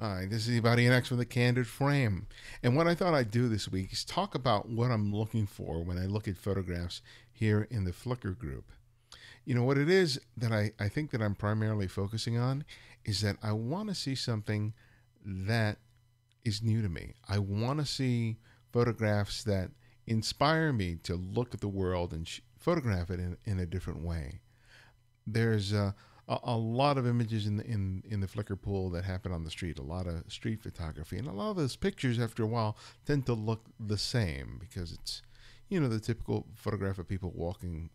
Hi, this is Ibarionex from the Candid Frame. And what I thought I'd do this week is talk about what I'm looking for when I look at photographs here in the Flickr group. You know, what it is that I think that I'm primarily focusing on is that I want to see something that is new to me. I want to see photographs that inspire me to look at the world and photograph it in a different way. There's a lot of images in the Flickr pool that happen on the street. A lot of street photography, and a lot of those pictures, after a while, tend to look the same because it's the typical photograph of people walking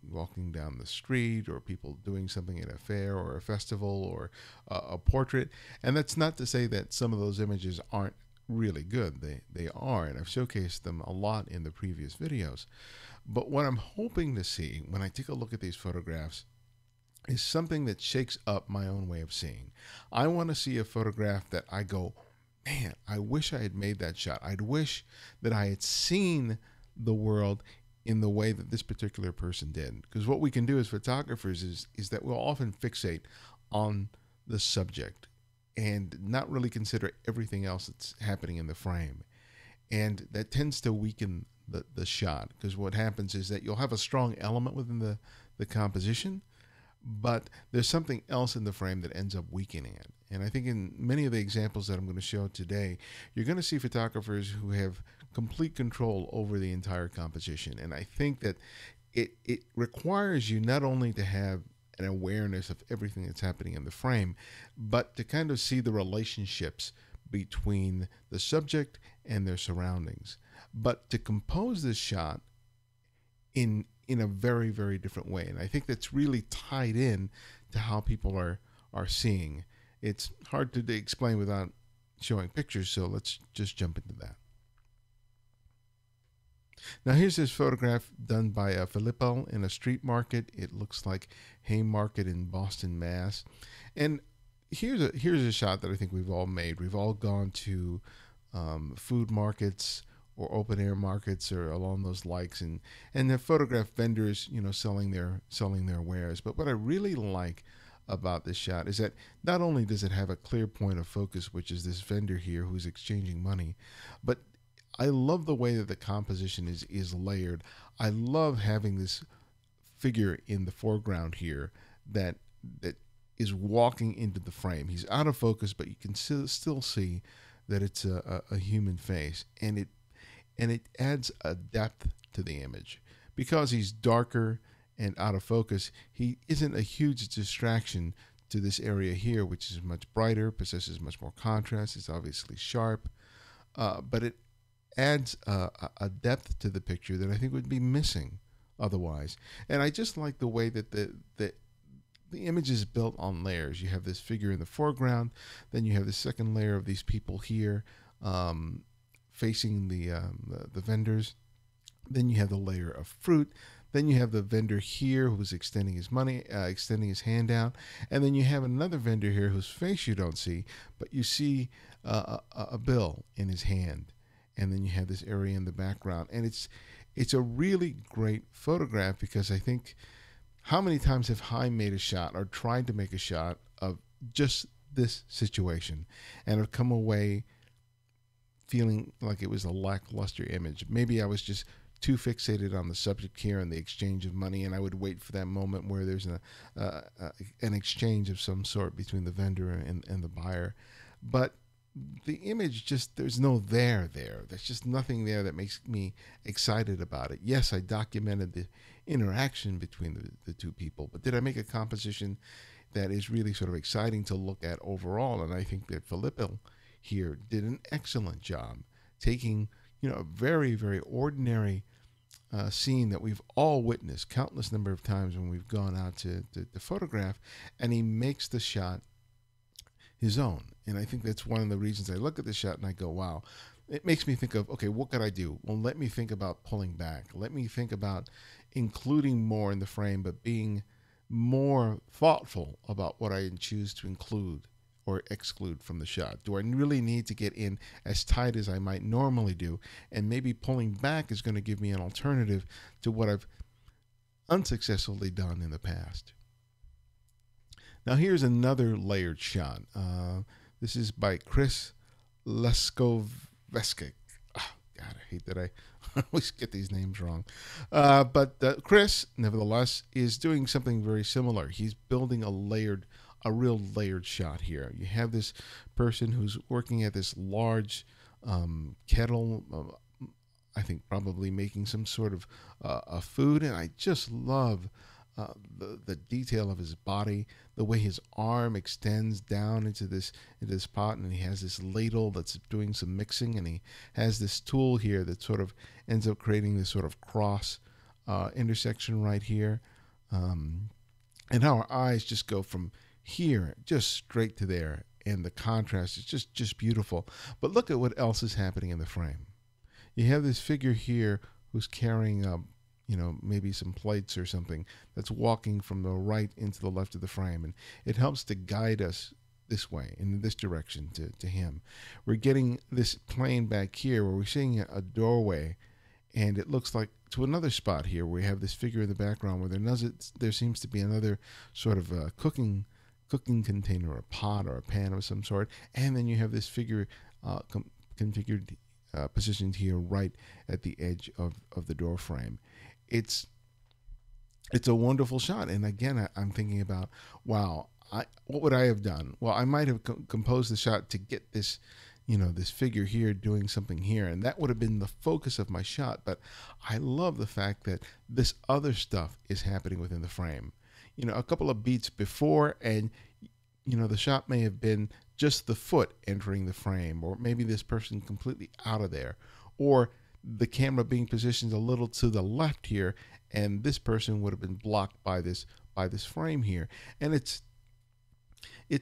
down the street, or people doing something at a fair or a festival, or a portrait. And that's not to say that some of those images aren't really good. They are, and I've showcased them a lot in the previous videos. But what I'm hoping to see when I take a look at these photographs is something that shakes up my own way of seeing. I want to see a photograph that I go, man, I wish I had made that shot. I'd wish that I had seen the world in the way that this particular person did. Because what we can do as photographers is that we'll often fixate on the subject and not really consider everything else that's happening in the frame. And that tends to weaken the shot, because what happens is that you'll have a strong element within the composition, but there's something else in the frame that ends up weakening it. And I think in many of the examples that I'm going to show today, you're going to see photographers who have complete control over the entire composition. And I think that it requires you not only to have an awareness of everything that's happening in the frame, but to kind of see the relationships between the subject and their surroundings. But to compose this shot in a very, very different way. And I think that's really tied in to how people are seeing. It's hard to explain without showing pictures, so let's just jump into that. Now here's this photograph done by Filippo in a street market. It looks like Haymarket in Boston, Mass. And here's a shot that I think we've all made. We've all gone to food markets or open air markets or along those likes, and have photographed vendors, selling their wares. But what I really like about this shot is that not only does it have a clear point of focus, which is this vendor here who's exchanging money, but I love the way that the composition is layered. I love having this figure in the foreground here that is walking into the frame. He's out of focus, but you can still see that it's a human face, and it adds a depth to the image. Because he's darker and out of focus, he isn't a huge distraction to this area here, which is much brighter, possesses much more contrast. It's obviously sharp, but it adds a depth to the picture that I think would be missing otherwise. And I just like the way that the image is built on layers. You have this figure in the foreground, then you have the second layer of these people here, facing the vendors. Then you have the layer of fruit. Then you have the vendor here who's extending his money, extending his hand out. And then you have another vendor here whose face you don't see, but you see a bill in his hand. And then you have this area in the background. And it's a really great photograph, because I think, how many times have I made a shot or tried to make a shot of just this situation and have come away feeling like it was a lackluster image? Maybe I was just too fixated on the subject here and the exchange of money, and I would wait for that moment where there's an exchange of some sort between the vendor and the buyer. But the image, just, there's no there. There's just nothing there that makes me excited about it. Yes, I documented the interaction between the two people, but did I make a composition that is really sort of exciting to look at overall? And I think that Filippo here did an excellent job taking a very, very ordinary scene that we've all witnessed countless number of times when we've gone out to photograph, and he makes the shot his own. And I think that's one of the reasons I look at the shot and I go, wow. It makes me think of, okay, what could I do? Well, let me think about pulling back. Let me think about including more in the frame, but being more thoughtful about what I choose to include or exclude from the shot. Do I really need to get in as tight as I might normally do? And maybe pulling back is going to give me an alternative to what I've unsuccessfully done in the past. Now here's another layered shot. This is by Chris Leskoveskik. Oh, God, I hate that I always get these names wrong. But Chris, nevertheless, is doing something very similar. He's building a real layered shot here. You have this person who's working at this large kettle, I think probably making some sort of a food, and I just love the detail of his body, the way his arm extends down into this pot, and he has this ladle that's doing some mixing, and he has this tool here that sort of ends up creating this sort of cross intersection right here, and how our eyes just go from here just straight to there, and the contrast is just beautiful. But look at what else is happening in the frame. You have this figure here who's carrying maybe some plates or something, that's walking from the right into the left of the frame, and it helps to guide us this way, in this direction, to him. We're getting this plane back here where we're seeing a doorway, and it looks like to another spot here where we have this figure in the background where there seems to be another sort of cooking container, or a pot or a pan of some sort, and then you have this figure configured, positioned here right at the edge of the door frame. It's a wonderful shot, and again, I'm thinking about, wow, what would I have done? Well, I might have composed the shot to get this, this figure here doing something here, and that would have been the focus of my shot. But I love the fact that this other stuff is happening within the frame. A couple of beats before, and the shot may have been just the foot entering the frame, or maybe this person completely out of there, or the camera being positioned a little to the left here, and this person would have been blocked by this frame here. And it's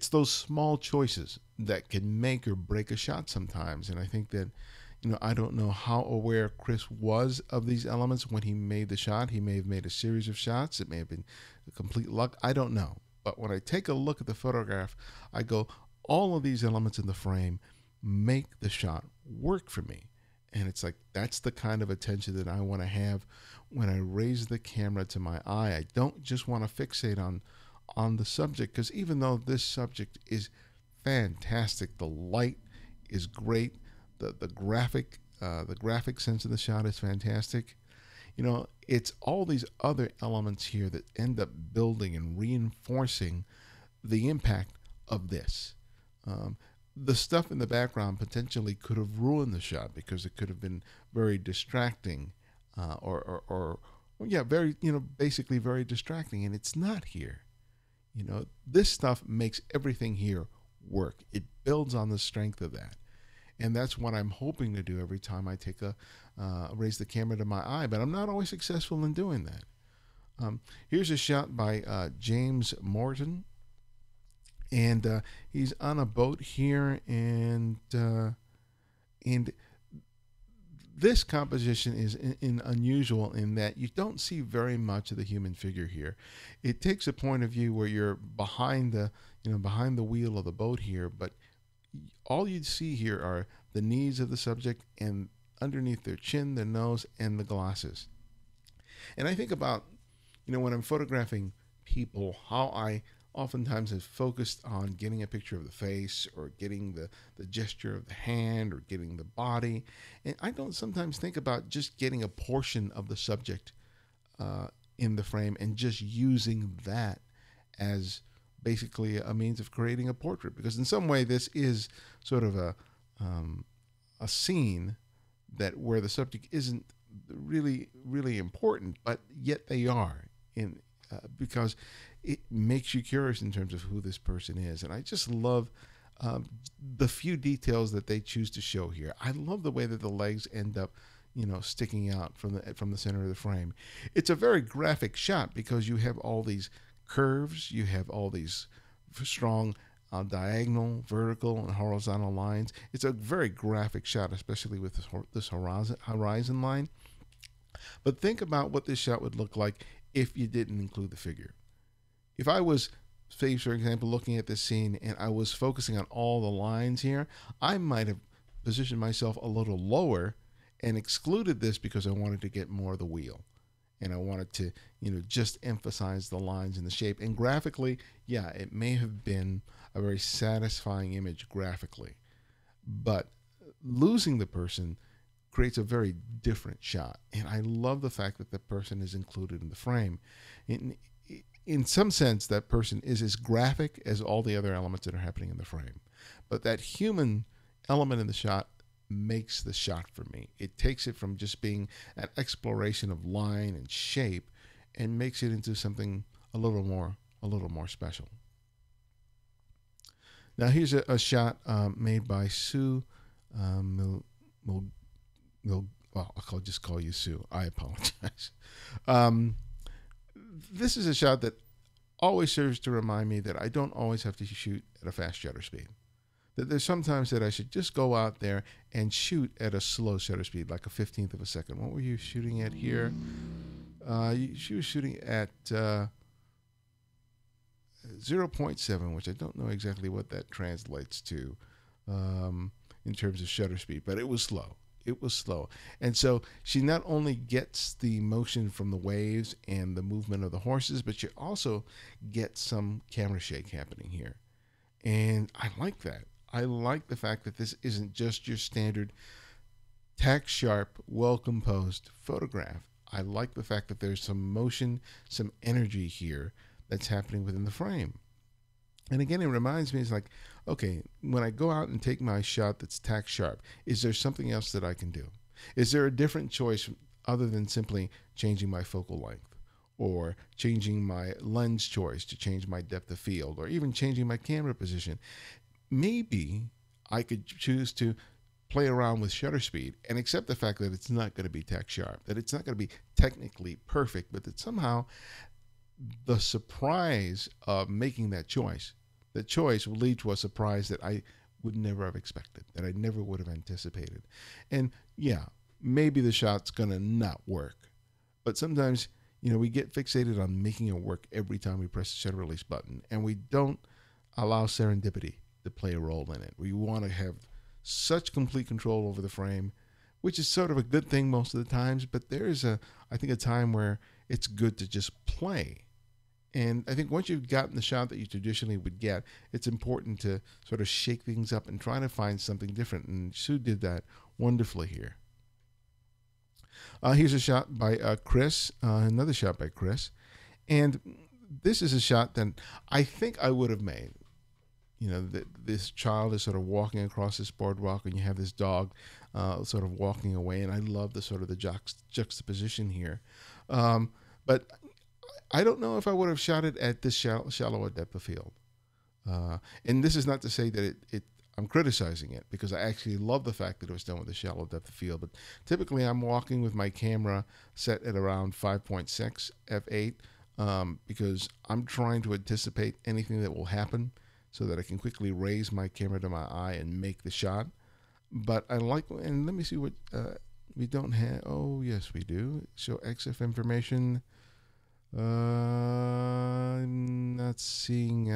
those small choices that can make or break a shot sometimes. And I think that, I don't know how aware Chris was of these elements when he made the shot. He may have made a series of shots. It may have been complete luck. I don't know. But when I take a look at the photograph, I go, all of these elements in the frame make the shot work for me. And it's like, that's the kind of attention that I want to have when I raise the camera to my eye. I don't just want to fixate on the subject, because even though this subject is fantastic, the light is great, the graphic sense of the shot is fantastic. It's all these other elements here that end up building and reinforcing the impact of this. The stuff in the background potentially could have ruined the shot, because it could have been very distracting, basically very distracting, and it's not here. This stuff makes everything here work. It builds on the strength of that, and that's what I'm hoping to do every time I take raise the camera to my eye. But I'm not always successful in doing that. Here's a shot by James Morton. And he's on a boat here, and this composition is unusual in that you don't see very much of the human figure here. It takes a point of view where you're behind the wheel of the boat here, but all you'd see here are the knees of the subject, and underneath their chin, their nose, and the glasses. And I think about, when I'm photographing people, how I oftentimes have focused on getting a picture of the face, or getting the gesture of the hand, or getting the body. And I don't sometimes think about just getting a portion of the subject in the frame and just using that as basically a means of creating a portrait. Because in some way this is sort of a scene where the subject isn't really, really important, but yet they are, because it makes you curious in terms of who this person is. And I just love the few details that they choose to show here. I love the way that the legs end up, sticking out from the center of the frame. It's a very graphic shot, because you have all these curves, you have all these strong diagonal, vertical, and horizontal lines. It's a very graphic shot, especially with this horizon line. But think about what this shot would look like if you didn't include the figure. If I was, say, for example, looking at this scene and I was focusing on all the lines here, I might have positioned myself a little lower and excluded this because I wanted to get more of the wheel. and I wanted to, just emphasize the lines and the shape. And graphically, yeah, it may have been a very satisfying image graphically, but losing the person creates a very different shot. And I love the fact that the person is included in the frame. In some sense, that person is as graphic as all the other elements that are happening in the frame. But that human element in the shot makes the shot for me. It takes it from just being an exploration of line and shape and makes it into something a little more special. Now here's a shot made by Sue well, just call you Sue. I apologize. This is a shot that always serves to remind me that I don't always have to shoot at a fast shutter speed. That there's sometimes that I should just go out there and shoot at a slow shutter speed, like a 15th of a second. What were you shooting at here? She was shooting at 0.7, which I don't know exactly what that translates to in terms of shutter speed, but it was slow. It was slow. And so she not only gets the motion from the waves and the movement of the horses, but she also gets some camera shake happening here. And I like that. I like the fact that this isn't just your standard tack sharp, well-composed photograph. I like the fact that there's some motion, some energy here that's happening within the frame. And again, it reminds me, it's like, okay, when I go out and take my shot that's tack sharp, is there something else that I can do? Is there a different choice other than simply changing my focal length or changing my lens choice to change my depth of field or even changing my camera position? Maybe I could choose to play around with shutter speed and accept the fact that it's not going to be tack sharp, that it's not going to be technically perfect, but that somehow the surprise of making that choice, the choice will lead to a surprise that I would never have expected, that I never would have anticipated. And yeah, maybe the shot's going to not work, but sometimes, we get fixated on making it work every time we press the shutter release button, and we don't allow serendipity to play a role in it. We want to have such complete control over the frame, which is sort of a good thing most of the times, but there is I think a time where it's good to just play. And I think once you've gotten the shot that you traditionally would get, it's important to sort of shake things up and try to find something different. And Sue did that wonderfully here. Here's a shot by Chris, another shot by Chris. And this is a shot that I think I would have made. This child is sort of walking across this boardwalk and you have this dog sort of walking away. And I love the sort of the juxtaposition here. But I don't know if I would have shot it at this shallower depth of field. And this is not to say that I'm criticizing it, because I actually love the fact that it was done with a shallow depth of field. But typically I'm walking with my camera set at around 5.6 f8 because I'm trying to anticipate anything that will happen so that I can quickly raise my camera to my eye and make the shot. But I like, and let me see what we don't have. Oh, yes, we do. Show EXIF information. I'm not seeing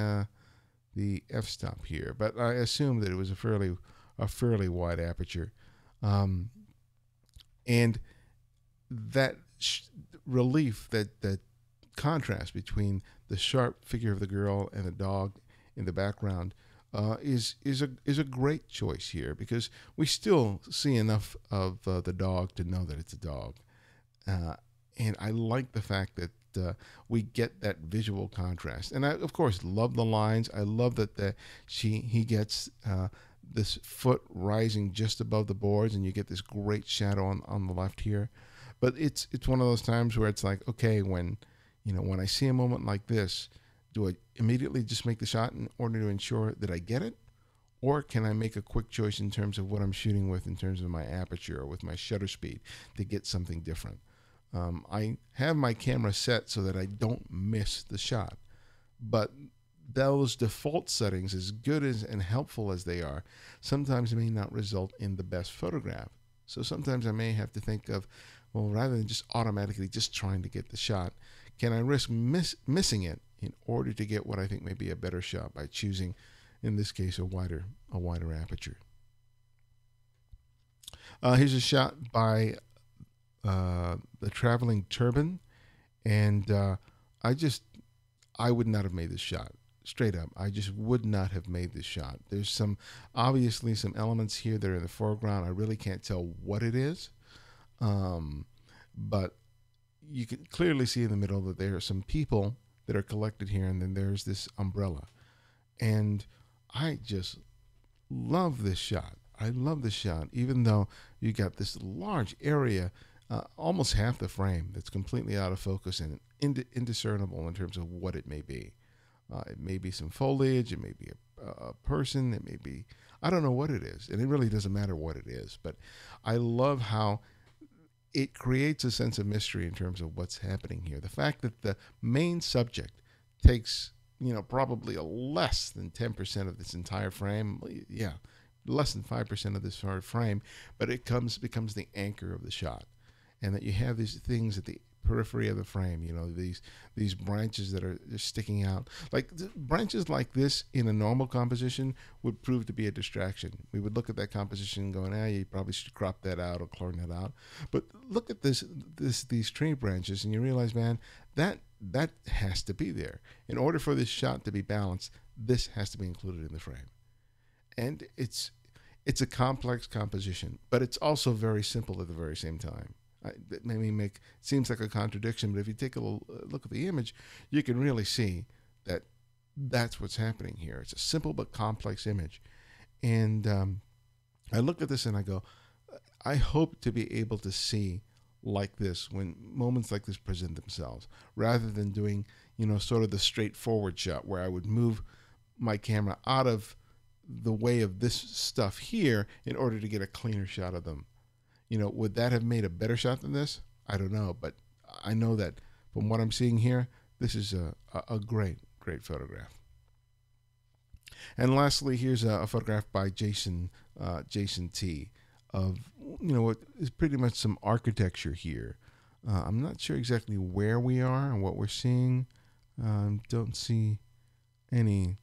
the f-stop here, but I assume that it was a fairly wide aperture, and that relief, that contrast between the sharp figure of the girl and the dog in the background is a great choice here, because we still see enough of the dog to know that it's a dog, and I like the fact that we get that visual contrast. And I, of course, love the lines. I love that he gets this foot rising just above the boards, and you get this great shadow on the left here. But it's one of those times where it's like, okay, when I see a moment like this, do I immediately just make the shot in order to ensure that I get it? Or can I make a quick choice in terms of what I'm shooting with, in terms of my aperture or with my shutter speed, to get something different? I have my camera set so that I don't miss the shot, but those default settings, as good as and helpful as they are, sometimes may not result in the best photograph. So sometimes I may have to think of, well, rather than just automatically just trying to get the shot, can I risk missing it in order to get what I think may be a better shot by choosing, in this case, a wider aperture? Here's a shot by the Traveling Turban, And I just I would not have made this shot. Straight up, I just would not have made this shot. There's obviously some elements here that are in the foreground. I really can't tell what it is, but you can clearly see in the middle that there are some people that are collected here, and then there's this umbrella. And I just love this shot. I love this shot, even though you got this large area, almost half the frame, that's completely out of focus and indiscernible in terms of what it may be. It may be some foliage, it may be a person, it may be, I don't know what it is. And it really doesn't matter what it is. But I love how it creates a sense of mystery in terms of what's happening here. The fact that the main subject takes, probably a less than 10% of this entire frame. Yeah, less than 5% of this frame, but it becomes the anchor of the shot. And that you have these things at the periphery of the frame, these branches that are just sticking out. Like branches like this in a normal composition would prove to be a distraction. We would look at that composition going, you probably should crop that out or clone that out. But look at these tree branches, and you realize, man, that has to be there. In order for this shot to be balanced, this has to be included in the frame. And it's a complex composition, but it's also very simple at the very same time. That maybe seems like a contradiction, but if you take a look at the image, you can really see that that's what's happening here. It's a simple but complex image. And I look at this and I go, I hope to be able to see like this when moments like this present themselves, rather than doing, sort of the straightforward shot where I would move my camera out of the way of this stuff here in order to get a cleaner shot of them. Would that have made a better shot than this? I don't know, but I know that from what I'm seeing here, this is a great, great photograph. And lastly, here's a photograph by Jason T. of, what is pretty much some architecture here. I'm not sure exactly where we are and what we're seeing. Don't see any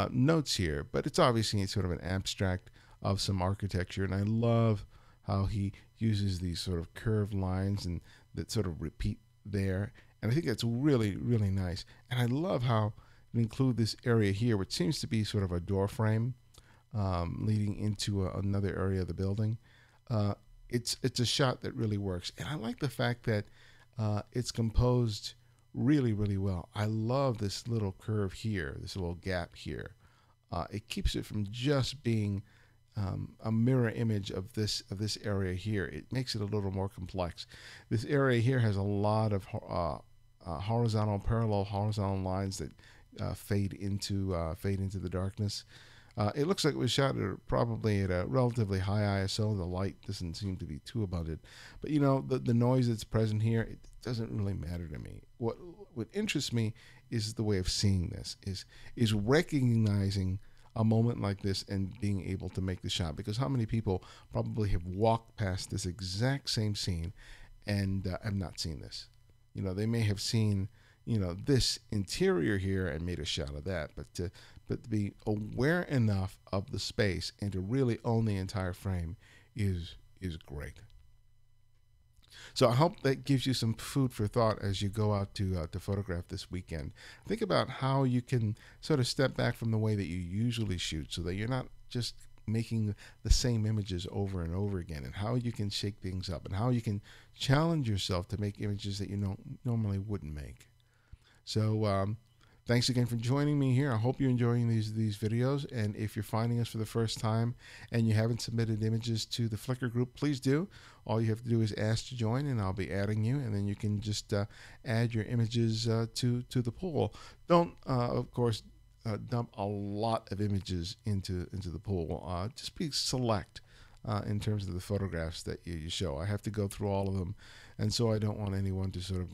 notes here, but it's obviously sort of an abstract of some architecture, and I love how he uses these sort of curved lines and that sort of repeat there. And I think that's really, really nice. And I love how you include this area here, which seems to be sort of a door frame leading into another area of the building. It's a shot that really works. And I like the fact that it's composed really, really well. I love this little curve here, this little gap here. It keeps it from just being a mirror image of this area here. It makes it a little more complex. This area here has a lot of parallel horizontal lines that fade into the darkness. It looks like it was shot probably at a relatively high ISO. The light doesn't seem to be too abundant, but the noise that's present here, it doesn't really matter to me. What interests me is the way of seeing this, is recognizing a moment like this and being able to make the shot. Because how many people probably have walked past this exact same scene and have not seen this? They may have seen, this interior here and made a shot of that, but to be aware enough of the space and to really own the entire frame is great. So I hope that gives you some food for thought as you go out to photograph this weekend. Think about how you can sort of step back from the way that you usually shoot so that you're not just making the same images over and over again, and how you can shake things up and how you can challenge yourself to make images that you normally wouldn't make. So thanks again for joining me here. I hope you're enjoying these videos. And if you're finding us for the first time and you haven't submitted images to the Flickr group, please do. All you have to do is ask to join, and I'll be adding you. And then you can just add your images to the pool. Don't, of course, dump a lot of images into the pool. Just be select in terms of the photographs that you show. I have to go through all of them, and so I don't want anyone to sort of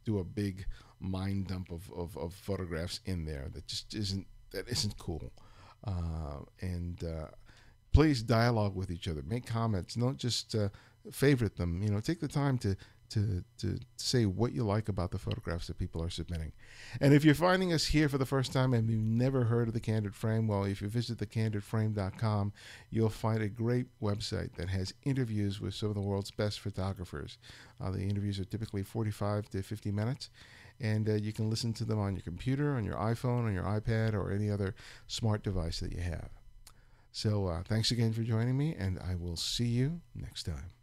do a big mind dump of photographs in there that just isn't cool. And please dialogue with each other, make comments, don't just favorite them. Take the time to to say what you like about the photographs that people are submitting. And if you're finding us here for the first time and you've never heard of the Candid Frame, well, if you visit thecandidframe.com, you'll find a great website that has interviews with some of the world's best photographers. The interviews are typically 45 to 50 minutes, and you can listen to them on your computer, on your iPhone, on your iPad, or any other smart device that you have. So thanks again for joining me, and I will see you next time.